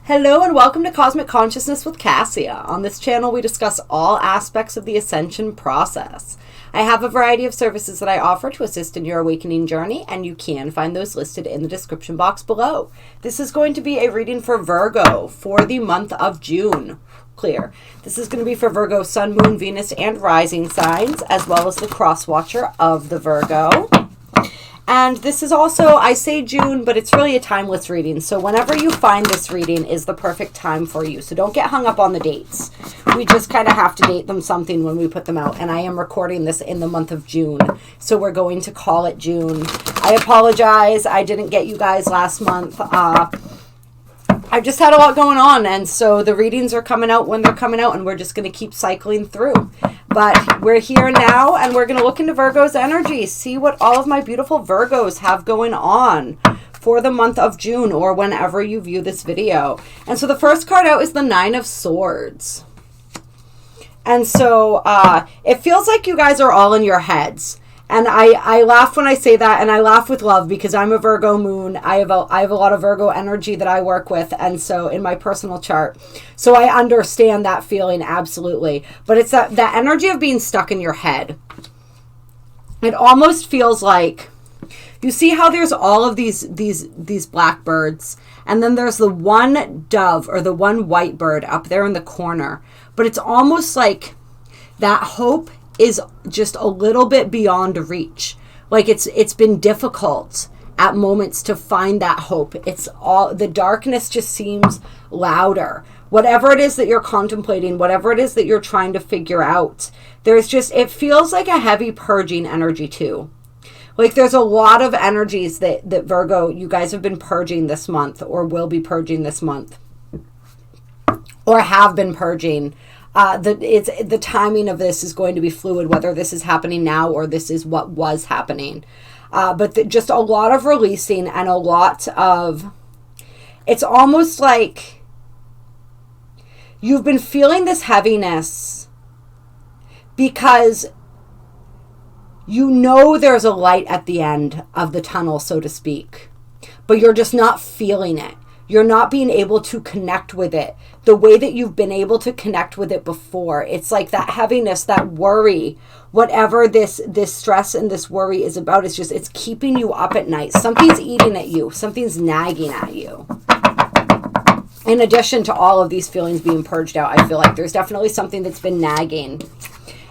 Hello and welcome to Cosmic Consciousness with Kassia. On this channel we discuss all aspects of the ascension process. I have a variety of services that I offer to assist in your awakening journey, and you can find those listed in the description box below. This is going to be a reading for Virgo for the month of June. Clear. This is going to be for Virgo, Sun, Moon, Venus, and Rising signs, as well as the cross watcher of the Virgo. And this is also, I say June, but it's really a timeless reading. So whenever you find this reading is the perfect time for you. So don't get hung up on the dates. We just kind of have to date them something when we put them out. And I am recording this in the month of June. So we're going to call it June. I apologize. I didn't get you guys last month. I just had a lot going on. And so the readings are coming out when they're coming out. And we're just going to keep cycling through. But we're here now, and we're going to look into Virgo's energy, see what all of my beautiful Virgos have going on for the month of June, or whenever you view this video. And so the first card out is the Nine of Swords. And so it feels like you guys are all in your heads. And I laugh when I say that, and I laugh with love because I'm a Virgo moon. I have a lot of Virgo energy that I work with, and so in my personal chart. So I understand that feeling absolutely. But it's that energy of being stuck in your head. It almost feels like, you see how there's all of these blackbirds, and then there's the one dove or the one white bird up there in the corner. But it's almost like that hope is just a little bit beyond reach. Like it's been difficult at moments to find that hope. It's all, the darkness just seems louder. Whatever it is that you're contemplating, whatever it is that you're trying to figure out, there's just, it feels like a heavy purging energy too. Like there's a lot of energies that Virgo, you guys have been purging this month, or will be purging this month, or have been purging. The timing of this is going to be fluid, whether this is happening now or this is what was happening. But just a lot of releasing, and a lot of, it's almost like you've been feeling this heaviness because you know there's a light at the end of the tunnel, so to speak, but you're just not feeling it. You're not being able to connect with it the way that you've been able to connect with it before. It's like that heaviness, that worry, whatever this stress and this worry is about, it's keeping you up at night. Something's eating at you. Something's nagging at you. In addition to all of these feelings being purged out, I feel like there's definitely something that's been nagging.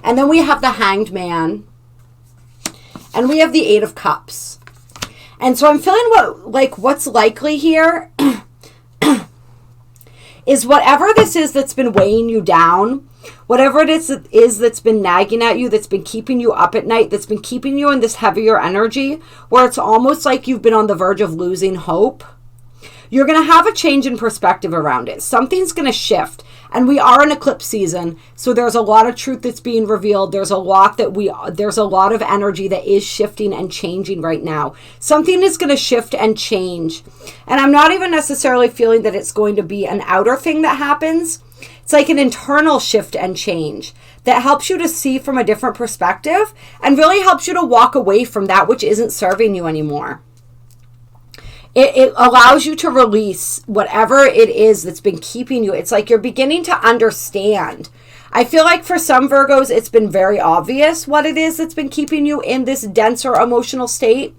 And then we have the Hanged Man. And we have the Eight of Cups. And so I'm feeling what's likely here is whatever this is that's been weighing you down, whatever it is that's been nagging at you, that's been keeping you up at night, that's been keeping you in this heavier energy, where it's almost like you've been on the verge of losing hope, you're going to have a change in perspective around it. Something's going to shift. And we are in eclipse season, so there's a lot of truth that's being revealed. There's a lot of energy that is shifting and changing right now. Something is going to shift and change. And I'm not even necessarily feeling that it's going to be an outer thing that happens. It's like an internal shift and change that helps you to see from a different perspective and really helps you to walk away from that which isn't serving you anymore. It allows you to release whatever it is that's been keeping you. It's like you're beginning to understand. I feel like for some Virgos, it's been very obvious what it is that's been keeping you in this denser emotional state.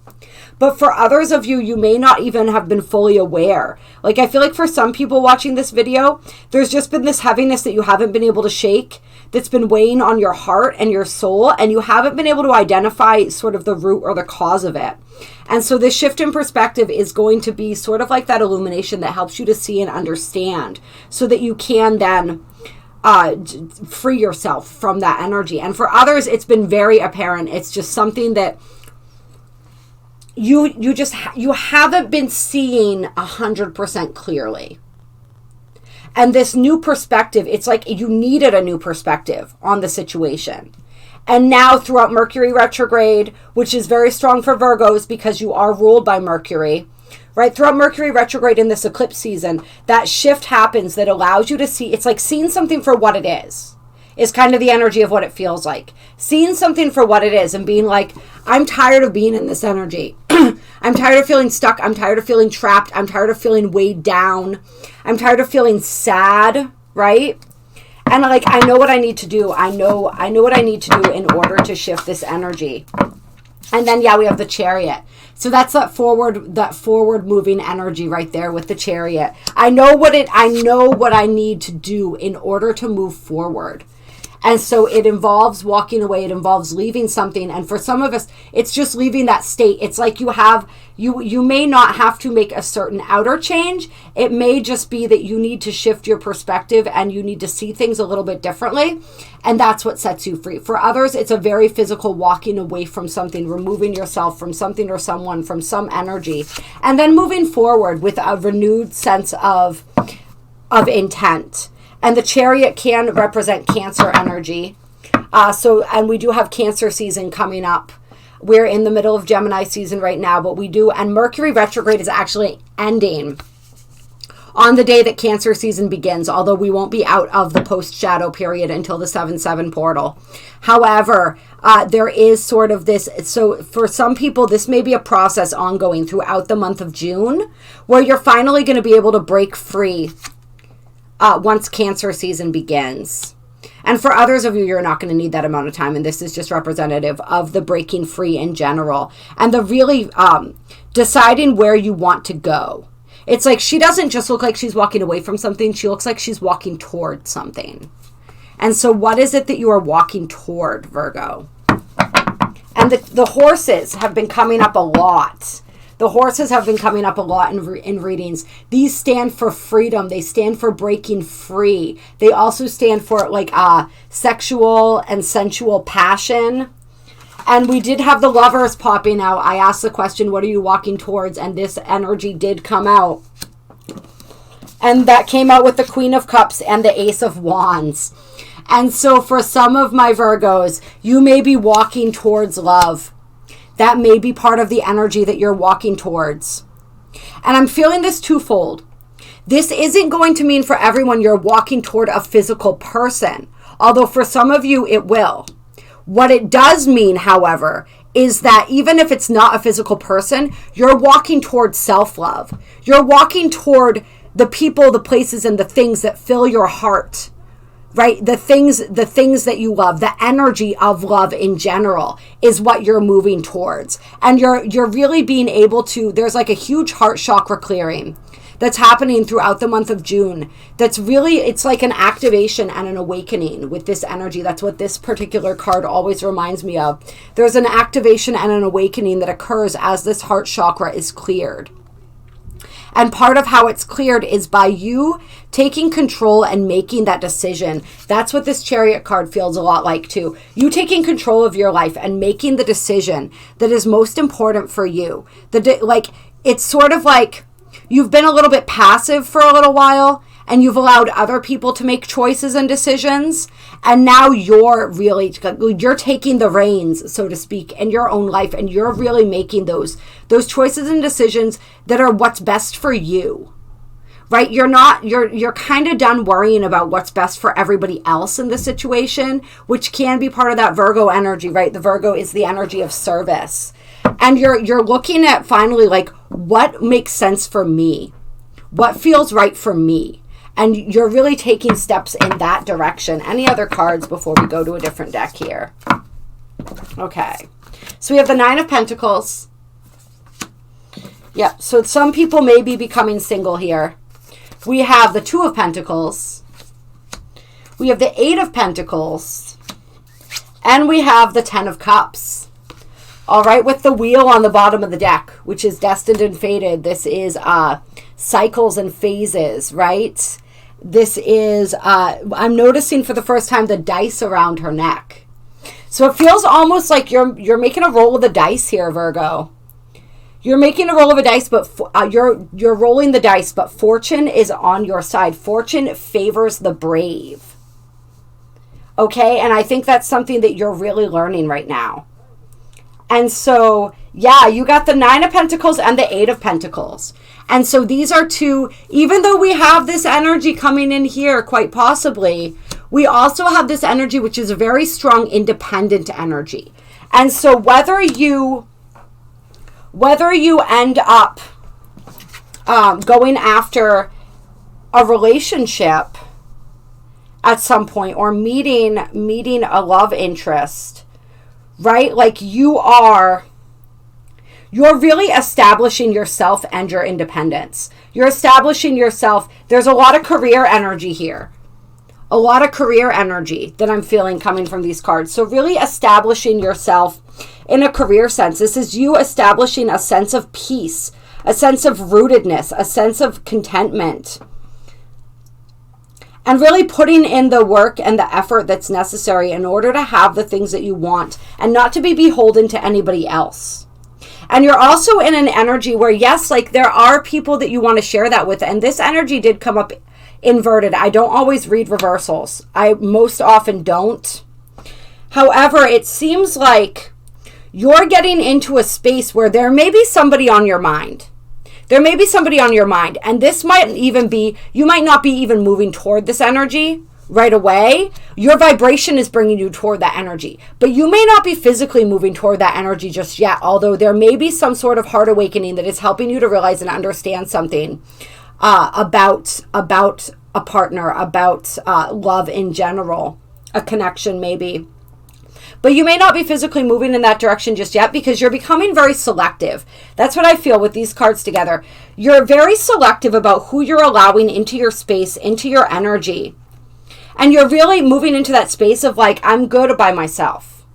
But for others of you, you may not even have been fully aware. Like I feel like for some people watching this video, there's just been this heaviness that you haven't been able to shake, that's been weighing on your heart and your soul, and you haven't been able to identify sort of the root or the cause of it. And so this shift in perspective is going to be sort of like that illumination that helps you to see and understand, so that you can then free yourself from that energy. And for others, it's been very apparent. It's just something that you haven't been seeing 100% clearly. And this new perspective, it's like you needed a new perspective on the situation. And now throughout Mercury retrograde, which is very strong for Virgos because you are ruled by Mercury, right? Throughout Mercury retrograde in this eclipse season, that shift happens that allows you to see, it's like seeing something for what it is kind of the energy of what it feels like. Seeing something for what it is and being like, I'm tired of being in this energy. I'm tired of feeling stuck. I'm tired of feeling trapped. I'm tired of feeling weighed down. I'm tired of feeling sad, right? And like, I know what I need to do. I know what I need to do in order to shift this energy. And then, yeah, we have the Chariot. So that's that forward moving energy right there with the Chariot. I know what I need to do in order to move forward. And so it involves walking away. It involves leaving something. And for some of us, it's just leaving that state. It's like you may not have to make a certain outer change. It may just be that you need to shift your perspective and you need to see things a little bit differently. And that's what sets you free. For others, it's a very physical walking away from something, removing yourself from something or someone, from some energy, and then moving forward with a renewed sense of intent. And the Chariot can represent Cancer energy. And we do have Cancer season coming up. We're in the middle of Gemini season right now, but we do. And Mercury retrograde is actually ending on the day that Cancer season begins, although we won't be out of the post-shadow period until the 7/7 portal. However, there is sort of this, so for some people, this may be a process ongoing throughout the month of June, where you're finally going to be able to break free once Cancer season begins. And for others of you, you're not going to need that amount of time. And this is just representative of the breaking free in general. And the really deciding where you want to go. It's like she doesn't just look like she's walking away from something. She looks like she's walking toward something. And so what is it that you are walking toward, Virgo? And the horses have been coming up a lot. The horses have been coming up a lot in readings. These stand for freedom. They stand for breaking free. They also stand for like sexual and sensual passion. And we did have the Lovers popping out. I asked the question, what are you walking towards? And this energy did come out. And that came out with the Queen of Cups and the Ace of Wands. And so for some of my Virgos, you may be walking towards love. That may be part of the energy that you're walking towards. And I'm feeling this twofold. This isn't going to mean for everyone you're walking toward a physical person, although for some of you it will. What it does mean, however, is that even if it's not a physical person, you're walking toward self-love. You're walking toward the people, the places, and the things that fill your heart. Right? The things that you love, the energy of love in general is what you're moving towards. And you're really being able to, there's like a huge heart chakra clearing that's happening throughout the month of June. That's really, it's like an activation and an awakening with this energy. That's what this particular card always reminds me of. There's an activation and an awakening that occurs as this heart chakra is cleared. And part of how it's cleared is by you taking control and making that decision. That's what this Chariot card feels a lot like too. You taking control of your life and making the decision that is most important for you. It's sort of like you've been a little bit passive for a little while and you've allowed other people to make choices and decisions. And now you're taking the reins, so to speak, in your own life. And you're really making those choices and decisions that are what's best for you, right? You're kind of done worrying about what's best for everybody else in the situation, which can be part of that Virgo energy, right? The Virgo is the energy of service. And you're looking at finally like, what makes sense for me? What feels right for me? And you're really taking steps in that direction. Any other cards before we go to a different deck here? Okay. So we have the Nine of Pentacles. Yep. So some people may be becoming single here. We have the Two of Pentacles. We have the Eight of Pentacles. And we have the Ten of Cups. All right. With the wheel on the bottom of the deck, which is destined and fated. This is cycles and phases, right? This is, I'm noticing for the first time the dice around her neck. So it feels almost like you're making a roll of the dice here, Virgo. You're making a roll of a dice, but you're rolling the dice, but fortune is on your side. Fortune favors the brave. Okay, and I think that's something that you're really learning right now. And so, yeah, you got the Nine of Pentacles and the Eight of Pentacles. And so these are two, even though we have this energy coming in here, quite possibly, we also have this energy, which is a very strong independent energy. And so whether you whether you end up going after a relationship at some point, or meeting a love interest, right? Like you're really establishing yourself and your independence. You're establishing yourself. There's a lot of career energy here. A lot of career energy that I'm feeling coming from these cards. So really establishing yourself in a career sense. This is you establishing a sense of peace, a sense of rootedness, a sense of contentment. And really putting in the work and the effort that's necessary in order to have the things that you want and not to be beholden to anybody else. And you're also in an energy where, yes, like there are people that you want to share that with. And this energy did come up inverted. I don't always read reversals. I most often don't. However, it seems like you're getting into a space where there may be somebody on your mind. There may be somebody on your mind, and this might even be, you might not be even moving toward this energy right away. Your vibration is bringing you toward that energy, but you may not be physically moving toward that energy just yet, although there may be some sort of heart awakening that is helping you to realize and understand something about a partner, about love in general, a connection maybe. But you may not be physically moving in that direction just yet because you're becoming very selective. That's what I feel with these cards together. You're very selective about who you're allowing into your space, into your energy. And you're really moving into that space of like, I'm good by myself.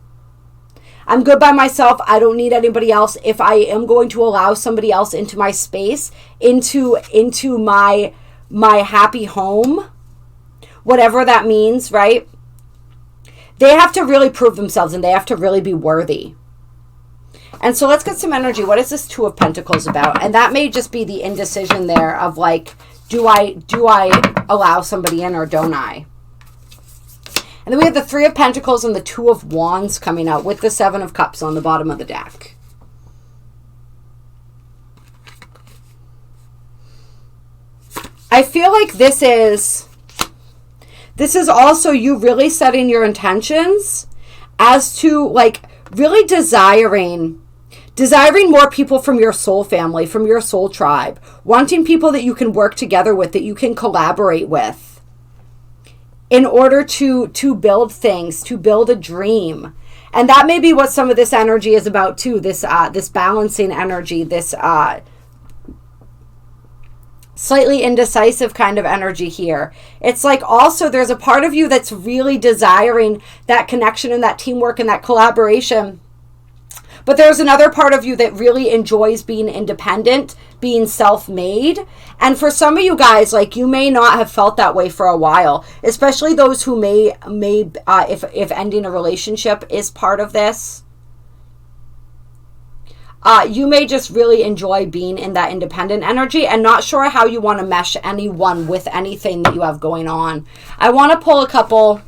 I'm good by myself. I don't need anybody else. If I am going to allow somebody else into my space, into my happy home, whatever that means, right? They have to really prove themselves and they have to really be worthy. And so let's get some energy. What is this Two of Pentacles about? And that may just be the indecision there of like, do I allow somebody in or don't I? And then we have the Three of Pentacles and the Two of Wands coming out with the Seven of Cups on the bottom of the deck. I feel like this is also you really setting your intentions as to like really desiring more people from your soul family, from your soul tribe, wanting people that you can work together with, that you can collaborate with in order to build things, to build a dream. And that may be what some of this energy is about too, this balancing energy, this slightly indecisive kind of energy here. It's like also there's a part of you that's really desiring that connection and that teamwork and that collaboration. But there's another part of you that really enjoys being independent, being self-made. And for some of you guys, like you may not have felt that way for a while, especially those who may if ending a relationship is part of this. You may just really enjoy being in that independent energy and not sure how you want to mesh anyone with anything that you have going on. I want to pull a couple,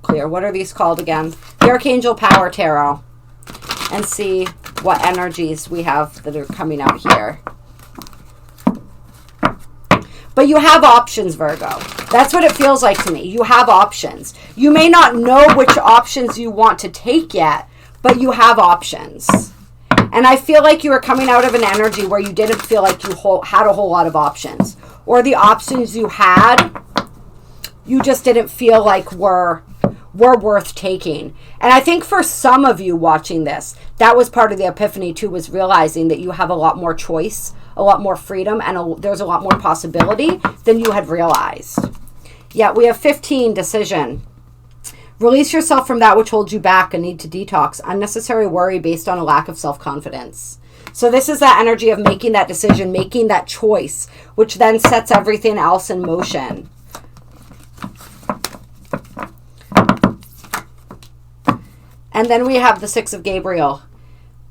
clear, what are these called again? The Archangel Power Tarot, and see what energies we have that are coming out here. But you have options, Virgo. That's what it feels like to me. You have options. You may not know which options you want to take yet, but you have options. And I feel like you were coming out of an energy where you didn't feel like you had a whole lot of options. Or the options you had, you just didn't feel like were worth taking. And I think for some of you watching this, that was part of the epiphany too, was realizing that you have a lot more choice, a lot more freedom, and there's a lot more possibility than you had realized. Yeah, we have 15, decision. Release yourself from that which holds you back, a need to detox, unnecessary worry based on a lack of self-confidence. So this is that energy of making that decision, making that choice, which then sets everything else in motion. And then we have the Six of Gabriel.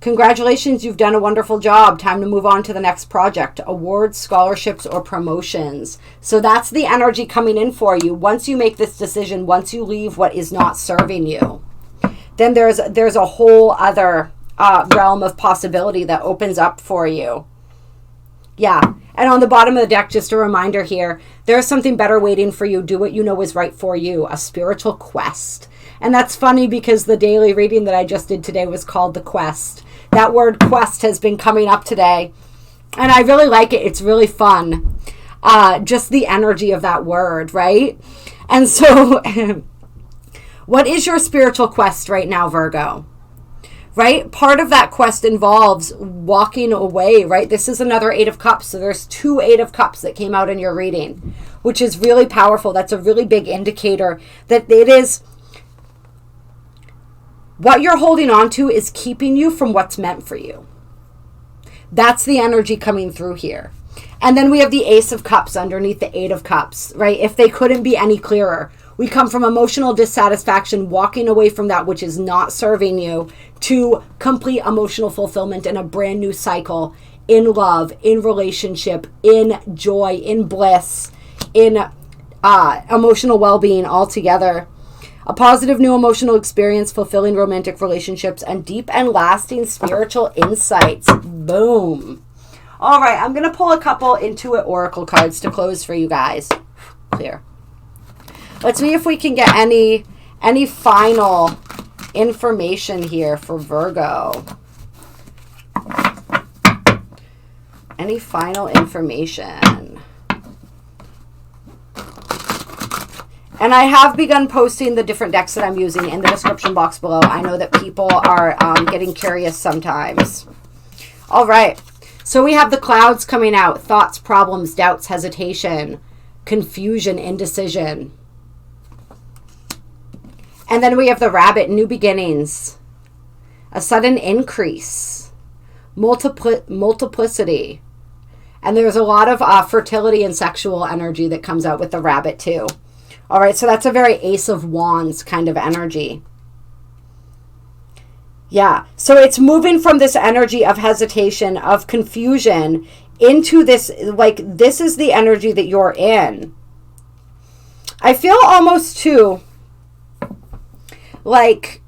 Congratulations, you've done a wonderful job. Time to move on to the next project. Awards, scholarships, or promotions. So that's the energy coming in for you. Once you make this decision, once you leave what is not serving you, then there's a whole other realm of possibility that opens up for you. Yeah. And on the bottom of the deck, just a reminder here, there's something better waiting for you. Do what you know is right for you. A spiritual quest. And that's funny because the daily reading that I just did today was called The Quest. That word quest has been coming up today. And I really like it. It's really fun. Just the energy of that word, right? And so, what is your spiritual quest right now, Virgo? Right? Part of that quest involves walking away, right? This is another Eight of Cups. So there's 2 Eight of Cups that came out in your reading, which is really powerful. That's a really big indicator that it is what you're holding on to is keeping you from what's meant for you. That's the energy coming through here. And then we have the Ace of Cups underneath the Eight of Cups, right? If they couldn't be any clearer. We come from emotional dissatisfaction, walking away from that which is not serving you, to complete emotional fulfillment in a brand new cycle, in love, in relationship, in joy, in bliss, in emotional well-being altogether. A positive new emotional experience, fulfilling romantic relationships, and deep and lasting spiritual insights. Boom. All right, I'm going to pull a couple Intuit Oracle cards to close for you guys. Clear. Let's see if we can get any final information here for Virgo. Any final information? And I have begun posting the different decks that I'm using in the description box below. I know that people are getting curious sometimes. All right. So we have the clouds coming out. Thoughts, problems, doubts, hesitation, confusion, indecision. And then we have the rabbit, new beginnings, a sudden increase, multiplicity. And there's a lot of fertility and sexual energy that comes out with the rabbit too. All right, so that's a very Ace of Wands kind of energy. Yeah, so it's moving from this energy of hesitation, of confusion, into this, like, this is the energy that you're in. I feel almost too like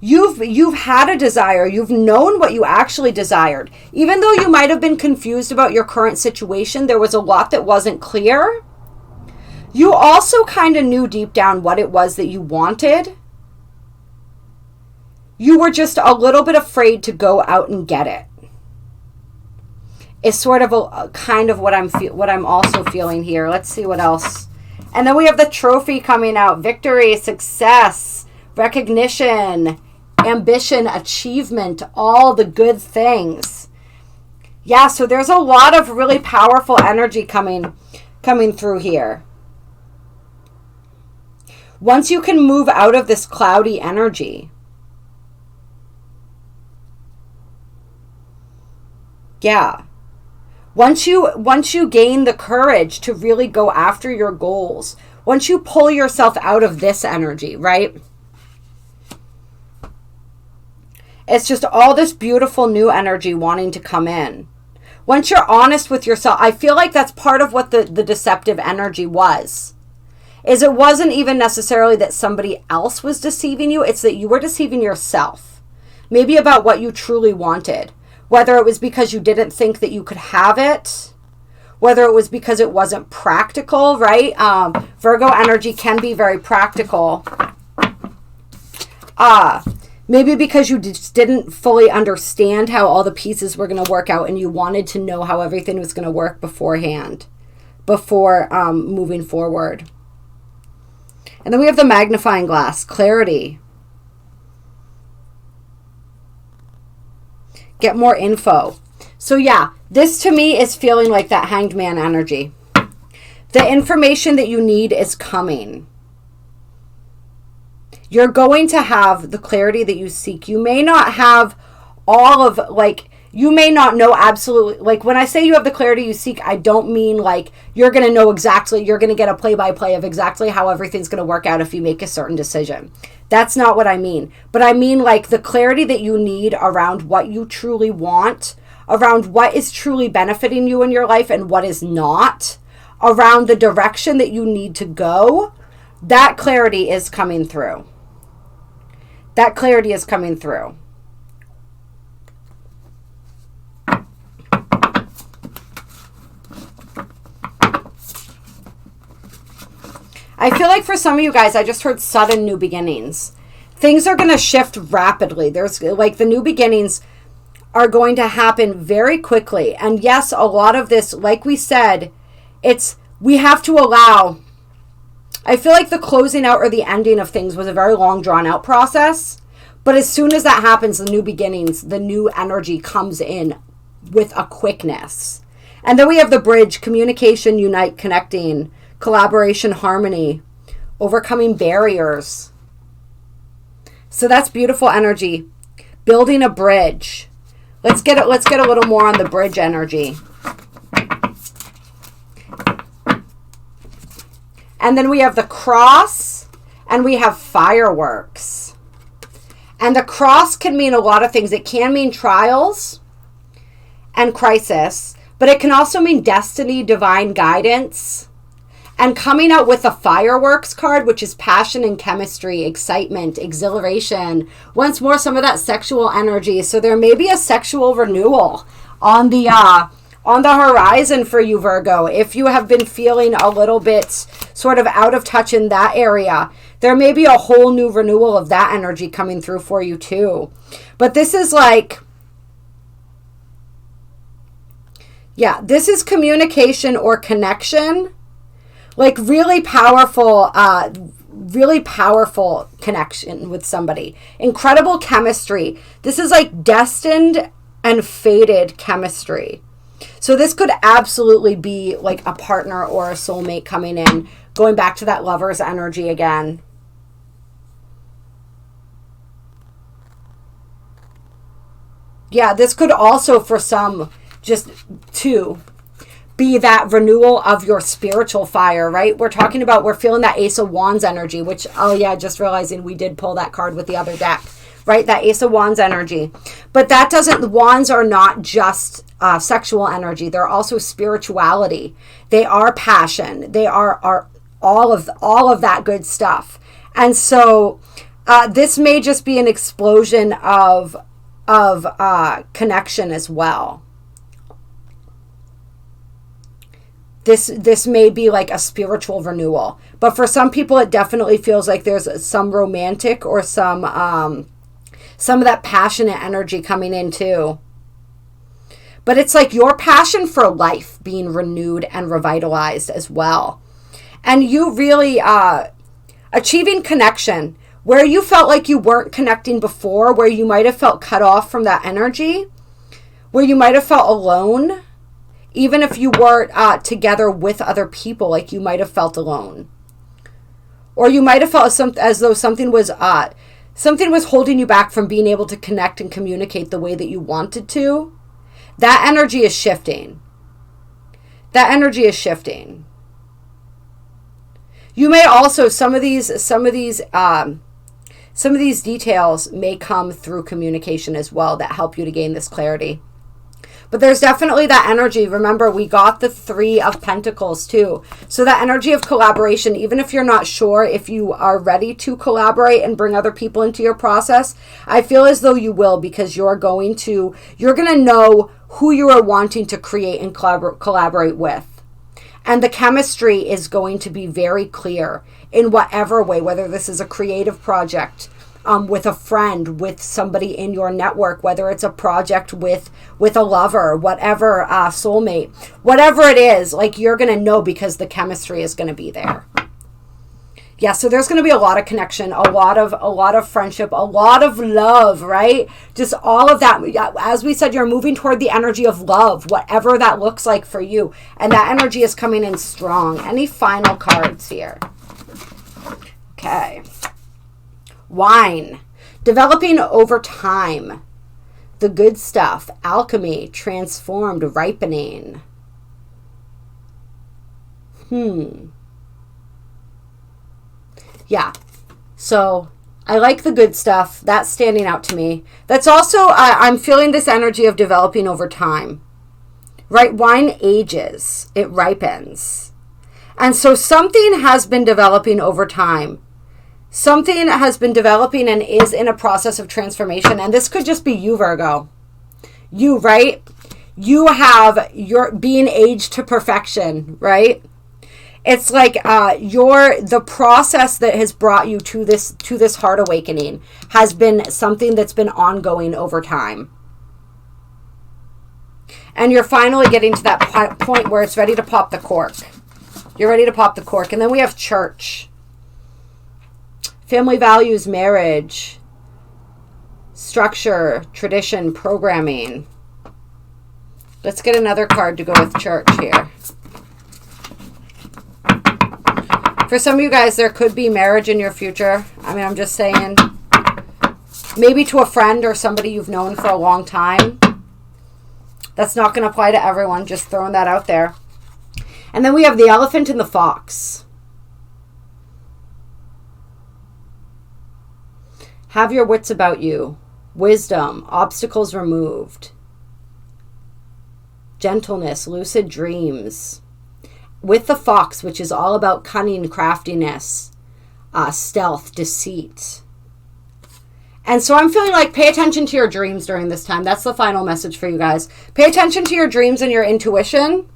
you've had a desire, you've known what you actually desired. Even though you might have been confused about your current situation, there was a lot that wasn't clear. You also kind of knew deep down what it was that you wanted. You were just a little bit afraid to go out and get it. It's sort of a kind of what I'm also feeling here. Let's see what else. And then we have the trophy coming out. Victory, success, recognition, ambition, achievement, all the good things. Yeah, so there's a lot of really powerful energy coming through here. Once you can move out of this cloudy energy. Yeah. Once you gain the courage to really go after your goals, once you pull yourself out of this energy, right? It's just all this beautiful new energy wanting to come in. Once you're honest with yourself, I feel like that's part of what the deceptive energy was. Is it wasn't even necessarily that somebody else was deceiving you, it's that you were deceiving yourself. Maybe about what you truly wanted. Whether it was because you didn't think that you could have it, whether it was because it wasn't practical, right? Virgo energy can be very practical. Maybe because you just didn't fully understand how all the pieces were going to work out and you wanted to know how everything was going to work beforehand, before moving forward. And then we have the magnifying glass, clarity. Get more info. So yeah, this to me is feeling like that hanged man energy. The information that you need is coming. You're going to have the clarity that you seek. You may not have all of, like, you may not know absolutely, like, when I say you have the clarity you seek, I don't mean like you're going to know exactly, you're going to get a play-by-play of exactly how everything's going to work out if you make a certain decision. That's not what I mean. But I mean like the clarity that you need around what you truly want, around what is truly benefiting you in your life and what is not, around the direction that you need to go. That clarity is coming through. That clarity is coming through. I feel like for some of you guys, I just heard sudden new beginnings. Things are going to shift rapidly. There's like the new beginnings are going to happen very quickly. And yes, a lot of this, like we said, we have to allow. I feel like the closing out or the ending of things was a very long drawn out process. But as soon as that happens, the new beginnings, the new energy comes in with a quickness. And then we have the bridge, communication, unite, connecting, collaboration, harmony, overcoming barriers. So that's beautiful energy. Building a bridge. Let's get a little more on the bridge energy. And then we have the cross and we have fireworks. And the cross can mean a lot of things. It can mean trials and crisis, but it can also mean destiny, divine guidance. And coming out with the fireworks card, which is passion and chemistry, excitement, exhilaration. Once more, some of that sexual energy. So there may be a sexual renewal on the horizon for you, Virgo. If you have been feeling a little bit sort of out of touch in that area, there may be a whole new renewal of that energy coming through for you too. But this is like, yeah, this is communication or connection. Like really powerful connection with somebody. Incredible chemistry. This is like destined and fated chemistry. So this could absolutely be like a partner or a soulmate coming in, going back to that lover's energy again. Yeah, this could also for some just be that renewal of your spiritual fire, right? We're feeling that Ace of Wands energy, which, oh yeah, just realizing we did pull that card with the other deck, right? That Ace of Wands energy. But the wands are not just sexual energy. They're also spirituality. They are passion. They are all of that good stuff. And so this may just be an explosion of connection as well. This may be like a spiritual renewal, but for some people it definitely feels like there's some romantic or some of that passionate energy coming in too. But it's like your passion for life being renewed and revitalized as well. And you really achieving connection where you felt like you weren't connecting before, where you might have felt cut off from that energy, where you might have felt alone. Even if you weren't together with other people, like you might have felt alone. Or you might have felt as though something was holding you back from being able to connect and communicate the way that you wanted to. That energy is shifting. You may also, some of these details may come through communication as well that help you to gain this clarity. But there's definitely that energy. Remember, we got the 3 of Pentacles too. So that energy of collaboration, even if you're not sure if you are ready to collaborate and bring other people into your process, I feel as though you will, because you're going to know who you are wanting to create and collaborate with. And the chemistry is going to be very clear in whatever way, whether this is a creative project, with a friend, with somebody in your network, whether it's a project with a lover, whatever, soulmate, whatever it is, like you're going to know because the chemistry is going to be there. Yeah, so there's going to be a lot of connection, a lot of friendship, a lot of love, right? Just all of that. As we said, you're moving toward the energy of love, whatever that looks like for you. And that energy is coming in strong. Any final cards here? Okay. Wine, developing over time, the good stuff, alchemy, transformed, ripening. Yeah, so I like the good stuff. That's standing out to me. That's also, I'm feeling this energy of developing over time, right? Wine ages, it ripens. And so something has been developing over time. Something has been developing and is in a process of transformation. And this could just be you, Virgo. You, right? You're being aged to perfection, right? It's like the process that has brought you to this heart awakening has been something that's been ongoing over time. And you're finally getting to that point where it's ready to pop the cork. You're ready to pop the cork. And then we have church. Family values, marriage, structure, tradition, programming. Let's get another card to go with church here. For some of you guys, there could be marriage in your future. I mean, I'm just saying. Maybe to a friend or somebody you've known for a long time. That's not going to apply to everyone. Just throwing that out there. And then we have the elephant and the fox. Have your wits about you. Wisdom. Obstacles removed. Gentleness. Lucid dreams. With the fox, which is all about cunning, craftiness, stealth, deceit. And so I'm feeling like pay attention to your dreams during this time. That's the final message for you guys. Pay attention to your dreams and your intuition.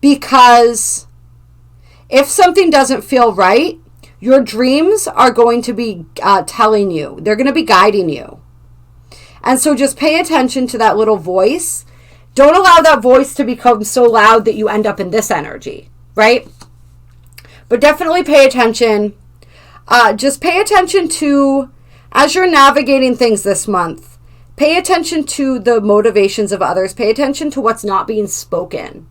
Because if something doesn't feel right, your dreams are going to be telling you. They're going to be guiding you. And so just pay attention to that little voice. Don't allow that voice to become so loud that you end up in this energy, right? But definitely pay attention. Just pay attention to, as you're navigating things this month, pay attention to the motivations of others. Pay attention to what's not being spoken,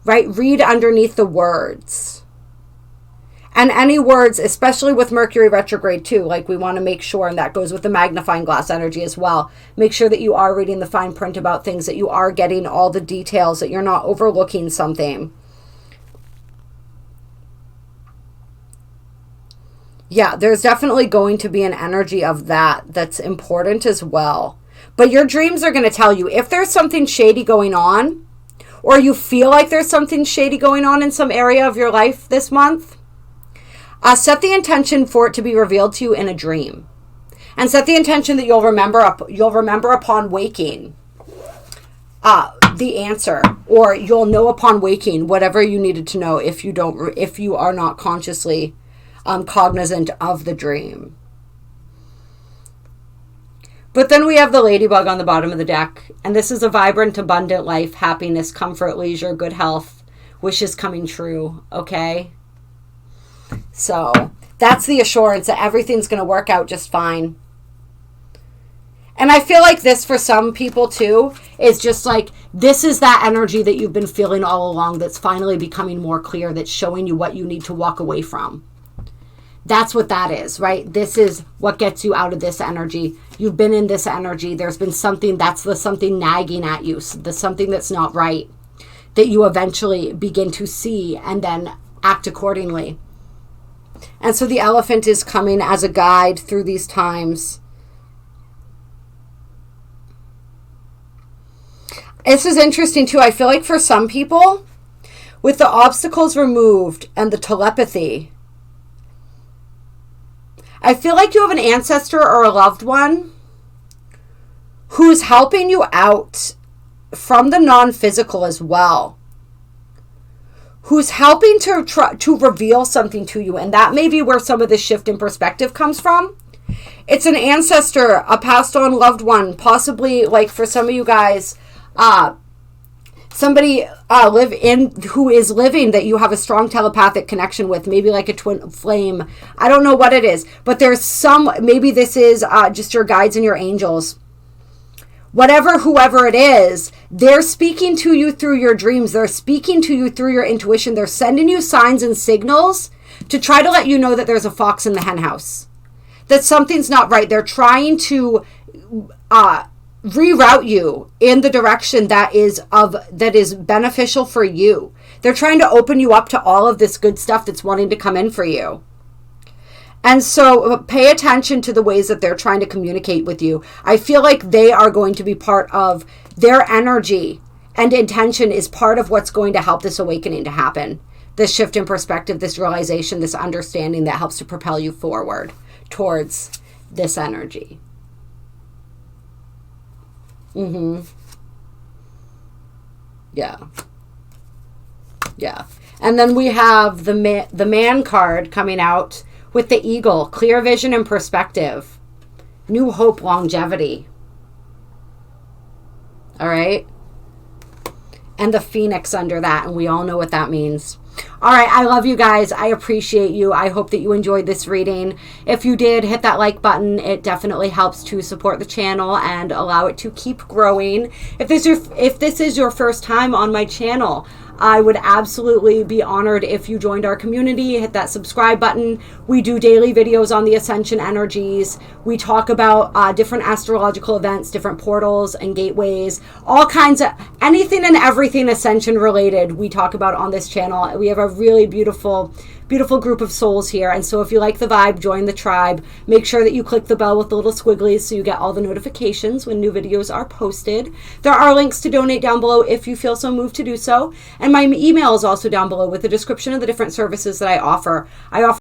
right? Read underneath the words. And any words, especially with Mercury retrograde too, like we want to make sure, and that goes with the magnifying glass energy as well, make sure that you are reading the fine print about things, that you are getting all the details, that you're not overlooking something. Yeah, there's definitely going to be an energy of that's important as well. But your dreams are going to tell you if there's something shady going on, or you feel like there's something shady going on in some area of your life this month. Set the intention for it to be revealed to you in a dream. And set the intention that you'll remember upon waking the answer. Or you'll know upon waking whatever you needed to know if you are not consciously cognizant of the dream. But then we have the ladybug on the bottom of the deck. And this is a vibrant, abundant life, happiness, comfort, leisure, good health, wishes coming true. Okay? So that's the assurance that everything's going to work out just fine. And I feel like this for some people too is just like, this is that energy that you've been feeling all along that's finally becoming more clear, that's showing you what you need to walk away from. That's what that is, right? This is what gets you out of this energy. You've been in this energy. There's been something, that's the something nagging at you, the something that's not right, that you eventually begin to see and then act accordingly. And so the elephant is coming as a guide through these times. This is interesting too. I feel like for some people, with the obstacles removed and the telepathy, I feel like you have an ancestor or a loved one who's helping you out from the non-physical as well. Who's helping to reveal something to you. And that may be where some of this shift in perspective comes from. It's an ancestor, a passed on loved one, possibly like for some of you guys, somebody who is living that you have a strong telepathic connection with, maybe like a twin flame. I don't know what it is, but there's maybe this is just your guides and your angels. Whoever it is, they're speaking to you through your dreams. They're speaking to you through your intuition. They're sending you signs and signals to try to let you know that there's a fox in the hen house, that something's not right. They're trying to reroute you in the direction that is beneficial for you. They're trying to open you up to all of this good stuff that's wanting to come in for you. And so pay attention to the ways that they're trying to communicate with you. I feel like they are going to be part of their energy, and intention is part of what's going to help this awakening to happen. This shift in perspective, this realization, this understanding that helps to propel you forward towards this energy. Yeah. Yeah. And then we have the man card coming out with the eagle, clear vision and perspective, new hope, longevity. All right. And the phoenix under that, and we all know what that means. All right, I love you guys. I appreciate you. I hope that you enjoyed this reading. If you did, hit that like button. It definitely helps to support the channel and allow it to keep growing. If this is your first time on my channel, I would absolutely be honored if you joined our community. Hit that subscribe button. We do daily videos on the ascension energies. We talk about different astrological events, different portals and gateways, all kinds of anything and everything ascension related we talk about on this channel. We have a really beautiful group of souls here. And so if you like the vibe, join the tribe. Make sure that you click the bell with the little squigglies so you get all the notifications when new videos are posted. There are links to donate down below if you feel so moved to do so. And my email is also down below with a description of the different services that I offer. I offer